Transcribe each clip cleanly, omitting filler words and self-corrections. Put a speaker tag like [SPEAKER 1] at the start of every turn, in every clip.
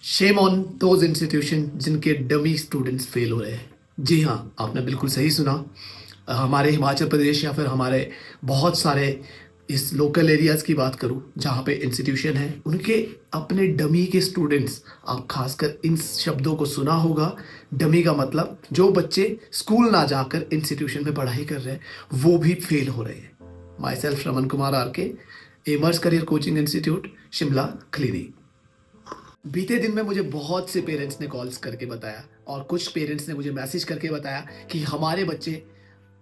[SPEAKER 1] Shame on those institution जिनके dummy students fail हो रहे हैं। जी हाँ, आपने बिल्कुल सही सुना। हमारे हिमाचल प्रदेश या फिर हमारे बहुत सारे इस लोकल एरियाज़ की बात करूँ जहाँ पे इंस्टीट्यूशन है, उनके अपने डमी के स्टूडेंट्स, आप खासकर इन शब्दों को सुना होगा। डमी का मतलब जो बच्चे स्कूल ना जाकर इंस्टीट्यूशन में पढ़ाई कर रहे हैं, वो भी फेल हो रहे हैं। Myself Raman Kumar R K, एमर्स career coaching institute, Shimla, Khalari. बीते दिन में मुझे बहुत से पेरेंट्स ने कॉल्स करके बताया और कुछ पेरेंट्स ने मुझे मैसेज करके बताया कि हमारे बच्चे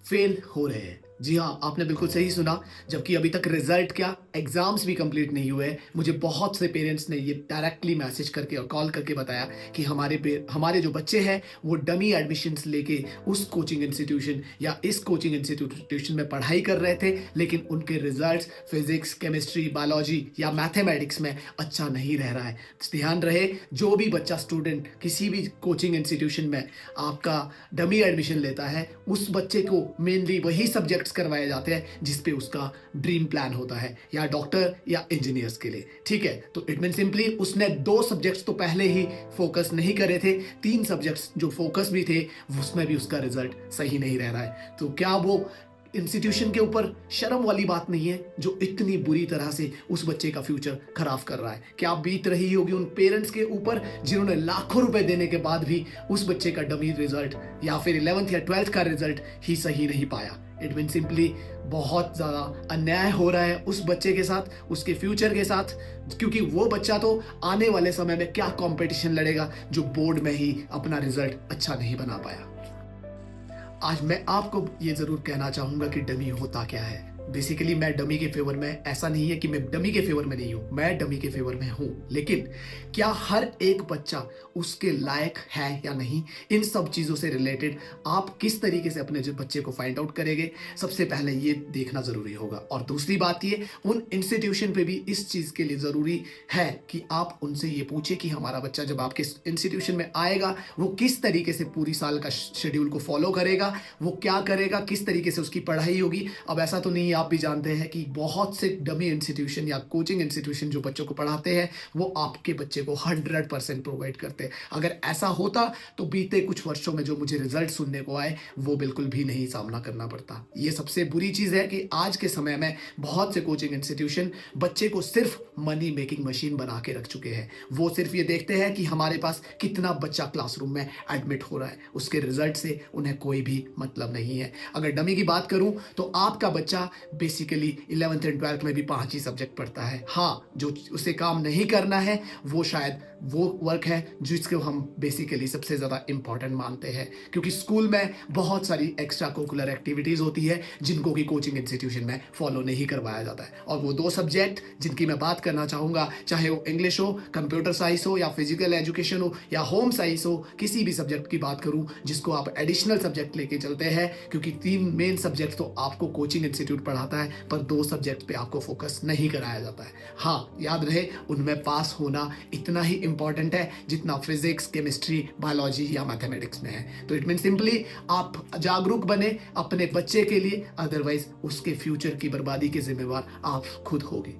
[SPEAKER 1] फेल हो रहे हैं। जी हाँ, आपने बिल्कुल सही सुना। जबकि अभी तक रिजल्ट क्या, एग्जाम्स भी कंप्लीट नहीं हुए हैं। मुझे बहुत से पेरेंट्स ने ये डायरेक्टली मैसेज करके और कॉल करके बताया कि हमारे जो बच्चे हैं वो डमी एडमिशन्स लेके उस कोचिंग इंस्टीट्यूशन या इस कोचिंग इंस्टीट्यूशन में पढ़ाई कर रहे थे, लेकिन उनके रिजल्ट्स फिजिक्स, केमिस्ट्री, बायोलॉजी या मैथमेटिक्स में अच्छा नहीं रह रहा है। ध्यान रहे, जो भी बच्चा स्टूडेंट किसी भी कोचिंग इंस्टीट्यूशन में आपका डमी एडमिशन लेता है, उस बच्चे को मेनली वही सब्जेक्ट्स करवाए जाते हैं जिस पे उसका ड्रीम प्लान होता है, या डॉक्टर या इंजीनियर्स के लिए। ठीक है, तो इट मीन सिंपली उसने 2 सब्जेक्ट्स तो पहले ही फोकस नहीं करे थे, 3 सब्जेक्ट्स जो फोकस भी थे उसमें भी उसका रिजल्ट सही नहीं रह रहा है। तो क्या वो इंस्टीट्यूशन के ऊपर शर्म वाली बात नहीं है जो इतनी बुरी तरह से उस बच्चे का फ्यूचर खराब कर रहा है? क्या बीत रही होगी उन पेरेंट्स के ऊपर जिन्होंने लाखों रुपए देने के बाद भी उस बच्चे का डमी रिजल्ट या फिर 11th या 12th का रिजल्ट ही सही नहीं पाया? इट मीन सिंपली बहुत ज़्यादा अन्याय हो रहा है उस बच्चे के साथ, उसके फ्यूचर के साथ, क्योंकि वो बच्चा तो आने वाले समय में क्या कंपटीशन लड़ेगा जो बोर्ड में ही अपना रिजल्ट अच्छा नहीं बना पाया। आज मैं आपको ये जरूर कहना चाहूंगा कि डमी होता क्या है। बेसिकली मैं डमी के फेवर में, ऐसा नहीं है कि मैं डमी के फेवर में नहीं हूं, मैं डमी के फेवर में हूं, लेकिन क्या हर एक बच्चा उसके लायक है या नहीं, इन सब चीज़ों से रिलेटेड आप किस तरीके से अपने जो बच्चे को फाइंड आउट करेंगे, सबसे पहले ये देखना ज़रूरी होगा। और दूसरी बात ये, उन इंस्टीट्यूशन पे भी इस चीज़ के लिए ज़रूरी है कि आप उनसे ये पूछे कि हमारा बच्चा जब आपके इंस्टीट्यूशन में आएगा वो किस तरीके से पूरी साल का शेड्यूल को फॉलो करेगा, वो क्या करेगा, किस तरीके से उसकी पढ़ाई होगी। अब ऐसा तो नहीं, आप भी जानते हैं कि बहुत से डमी इंस्टीट्यूशन या कोचिंग इंस्टीट्यूशन जो बच्चों को पढ़ाते हैं वो आपके बच्चे को 100% प्रोवाइड करते हैं। अगर ऐसा होता तो बीते कुछ वर्षों में जो मुझे रिजल्ट सुनने को आए वो बिल्कुल भी नहीं सामना करना पड़ता। ये सबसे बुरी चीज़ है कि आज के समय में बहुत से कोचिंग इंस्टीट्यूशन बच्चे को सिर्फ मनी मेकिंग मशीन बना के रख चुके हैं। वो सिर्फ ये देखते हैं कि हमारे पास कितना बच्चा क्लासरूम में एडमिट हो रहा है, उसके रिजल्ट से उन्हें कोई भी मतलब नहीं है। अगर डमी की बात करूं तो आपका बच्चा बेसिकली 11th एंड 12th में भी 5 ही सब्जेक्ट पढ़ता है। हाँ, जो उसे काम नहीं करना है वो शायद वो वर्क है जिसको हम बेसिकली सबसे ज़्यादा इंपॉर्टेंट मानते हैं, क्योंकि स्कूल में बहुत सारी एक्स्ट्रा करिकुलर एक्टिविटीज़ होती है जिनको कि कोचिंग इंस्टीट्यूशन में फॉलो नहीं करवाया जाता है। और वो 2 सब्जेक्ट जिनकी मैं बात करना चाहूँगा, चाहे वो इंग्लिश हो, कंप्यूटर साइंस हो, या फिजिकल एजुकेशन हो, या होम साइंस हो, किसी भी सब्जेक्ट की बात करूँ जिसको आप एडिशनल सब्जेक्ट लेके चलते हैं, क्योंकि 3 मेन सब्जेक्ट तो आपको कोचिंग इंस्टीट्यूट पढ़ाता है पर 2 सब्जेक्ट पे आपको फोकस नहीं कराया जाता है। हाँ, याद रहे, उनमें पास होना इतना ही इंपॉर्टेंट है जितना फिजिक्स, केमिस्ट्री, बायोलॉजी या मैथमेटिक्स में है। तो इट मीन सिंपली आप जागरूक बने अपने बच्चे के लिए, अदरवाइज उसके फ्यूचर की बर्बादी के जिम्मेवार आप खुद होगे।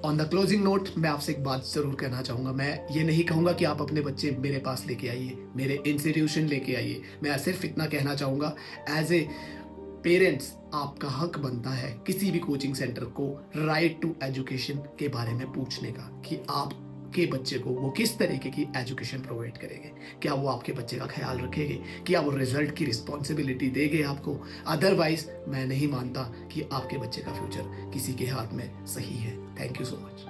[SPEAKER 1] ऑन द क्लोजिंग नोट, मैं आपसे एक बात जरूर कहना चाहूँगा। मैं ये नहीं कहूँगा कि आप अपने बच्चे मेरे पास लेके आइए, मेरे इंस्टीट्यूशन लेके आइए। मैं सिर्फ इतना कहना चाहूँगा, एज ए पेरेंट्स आपका हक बनता है किसी भी कोचिंग सेंटर को राइट टू एजुकेशन के बारे में पूछने का, कि आपके बच्चे को वो किस तरीके की एजुकेशन प्रोवाइड करेंगे। क्या वो आपके बच्चे का ख्याल रखेंगे? क्या वो रिजल्ट की रिस्पॉन्सिबिलिटी देंगे आपको? अदरवाइज मैं नहीं मानता कि आपके बच्चे का फ्यूचर किसी के हाथ में सही है। Thank you so much.